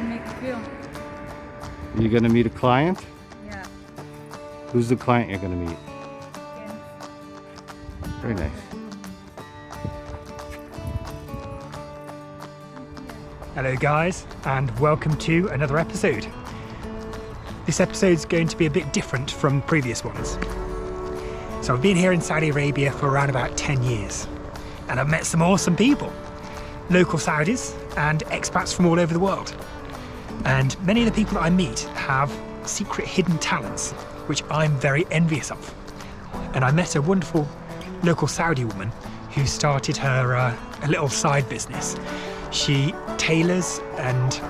make a film. You're gonna meet a client? Yeah. Who's the client you're gonna meet? Yes. Very nice. Hello guys, and welcome to another episode. This episode's going to be a bit different from previous ones. So I've been here in Saudi Arabia for around about 10 years, and I've met some awesome people, local Saudis and expats from all over the world. And many of the people that I meet have secret hidden talents, which I'm very envious of. And I met a wonderful local Saudi woman who started her a little side business. She tailors and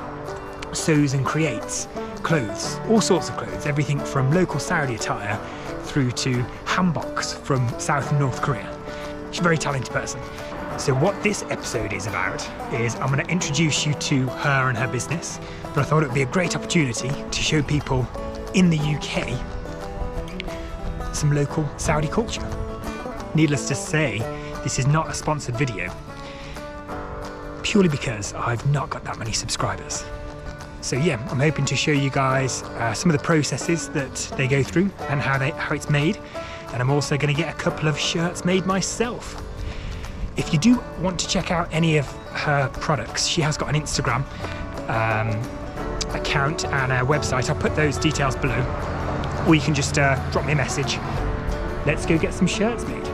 sews and creates clothes, all sorts of clothes, everything from local Saudi attire through to hanboks from South and North Korea. She's a very talented person. So what this episode is about is I'm going to introduce you to her and her business, but I thought it would be a great opportunity to show people in the UK some local Saudi culture. Needless to say, this is not a sponsored video, purely because I've not got that many subscribers. So yeah, I'm hoping to show you guys some of the processes that they go through and how it's made. And I'm also going to get a couple of shirts made myself. If you do want to check out any of her products, she has got an Instagram account and a website. I'll put those details below, or you can just drop me a message. Let's go get some shirts made.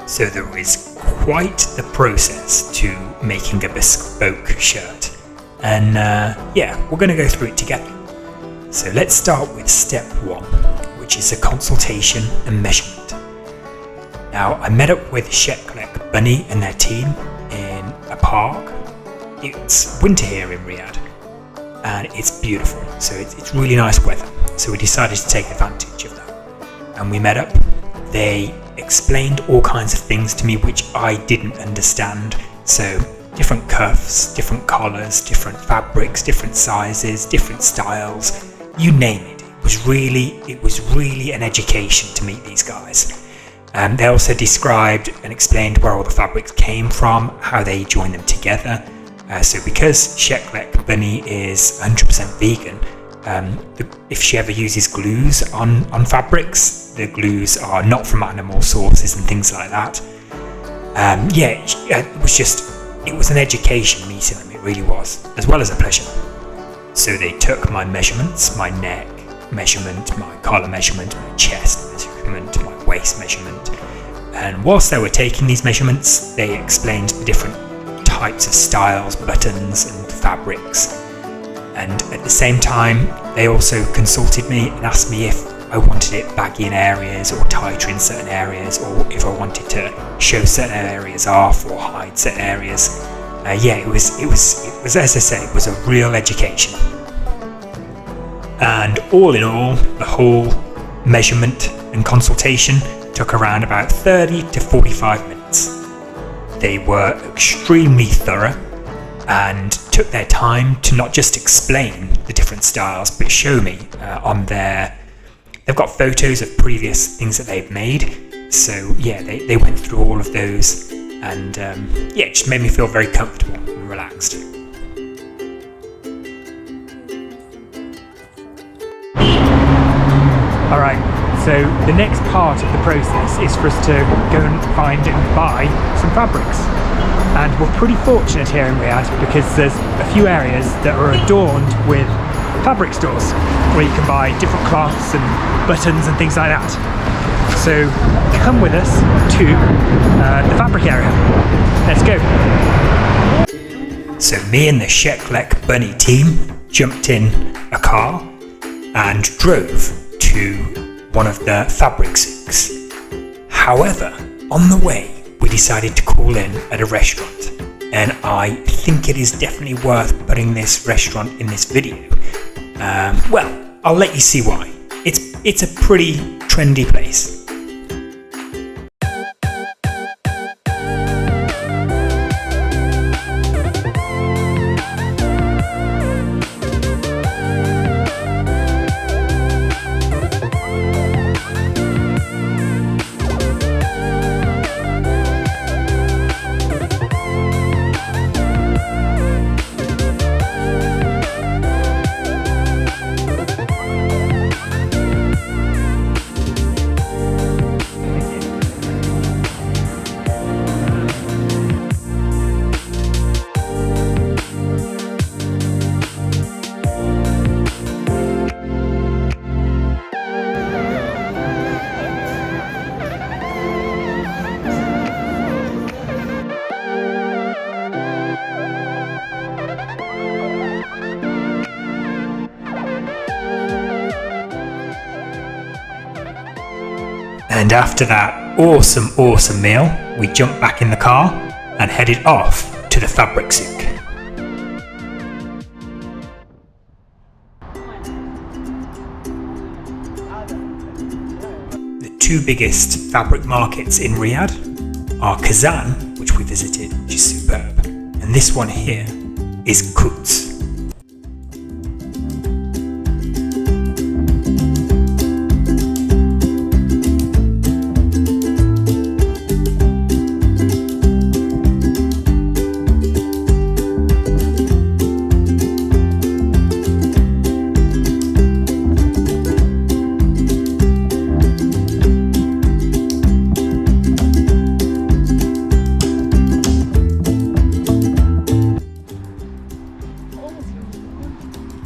So there is quite the process to making a bespoke shirt, and yeah, we're going to go through it together. So let's start with step one, which is a consultation and measurement. Now, I met up with Shekleck Bunny and their team in a park. It's winter here in Riyadh, and it's beautiful, so it's really nice weather. So we decided to take advantage of that, and we met up. They explained all kinds of things to me which I didn't understand. So different cuffs, different collars, different fabrics, different sizes, different styles, you name it. It was really an education to meet these guys. They also described and explained where all the fabrics came from, how they join them together. So because Shekleck Bunny is 100% vegan, if she ever uses glues on fabrics, the glues are not from animal sources and things like that. Yeah, it was an education meeting them, it really was, as well as a pleasure. So they took my measurements, my neck measurement, my collar measurement, my chest measurement, my waist measurement. And whilst they were taking these measurements, they explained the different types of styles, buttons and fabrics. And at the same time, they also consulted me and asked me if I wanted it baggy in areas or tighter in certain areas, or if I wanted to show certain areas off or hide certain areas. Yeah, it was, as I say, it was a real education. And all in all, the whole measurement and consultation took around about 30 to 45 minutes. They were extremely thorough and took their time to not just explain the different styles, but show me they've got photos of previous things that they've made. So yeah, they went through all of those, and yeah, it just made me feel very comfortable and relaxed. Alright, so the next part of the process is for us to go and find and buy some fabrics. And we're pretty fortunate here in Riyadh because there's a few areas that are adorned with fabric stores where you can buy different cloths and buttons and things like that. So come with us to the fabric area. Let's go. So me and the Shekleck Bunny team jumped in a car and drove to one of the fabric souks. However, on the way, we decided to call in at a restaurant, and I think it is definitely worth putting this restaurant in this video. Well, I'll let you see why. It's a pretty trendy place. And after that awesome meal, we jumped back in the car and headed off to the fabric souk. The two biggest fabric markets in Riyadh are Kazan, which we visited, which is superb, and this one here is Quds.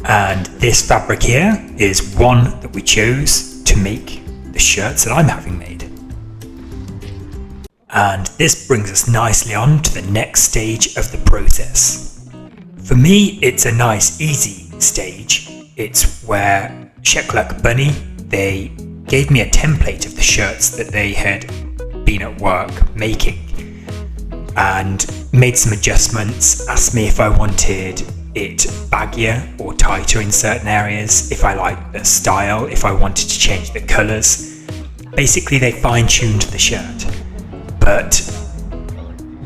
And this fabric here is one that we chose to make the shirts that I'm having made. And this brings us nicely on to the next stage of the process. For me, it's a nice, easy stage. It's where Shekleck Bunny, they gave me a template of the shirts that they had been at work making and made some adjustments, asked me if I wanted it baggier or tighter in certain areas, if I liked the style, if I wanted to change the colours. Basically, they fine-tuned the shirt. But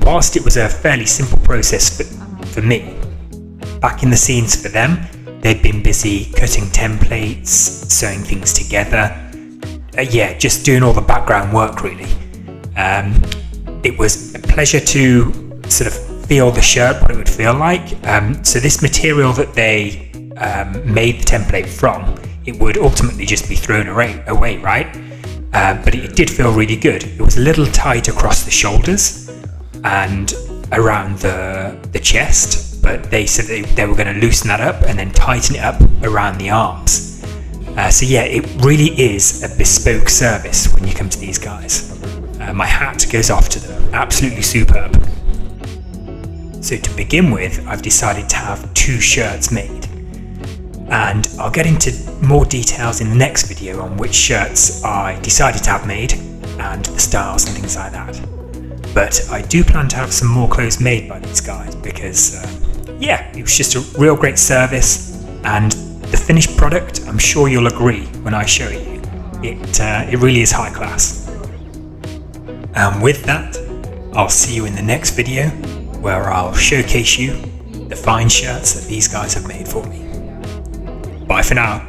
whilst it was a fairly simple process for me, back in the scenes for them, they'd been busy cutting templates, sewing things together. Just doing all the background work really. It was a pleasure to sort of feel the shirt, what it would feel like. So this material that they made the template from, it would ultimately just be thrown away, right? But it did feel really good. It was a little tight across the shoulders and around the chest, but they said they were going to loosen that up and then tighten it up around the arms. So yeah, it really is a bespoke service when you come to these guys. My hat goes off to them, absolutely superb. So to begin with, I've decided to have 2 shirts made, and I'll get into more details in the next video on which shirts I decided to have made and the styles and things like that. But I do plan to have some more clothes made by these guys because it was just a real great service, and the finished product, I'm sure you'll agree when I show you, it really is high class. And with that, I'll see you in the next video, where I'll showcase you the fine shirts that these guys have made for me. Bye for now.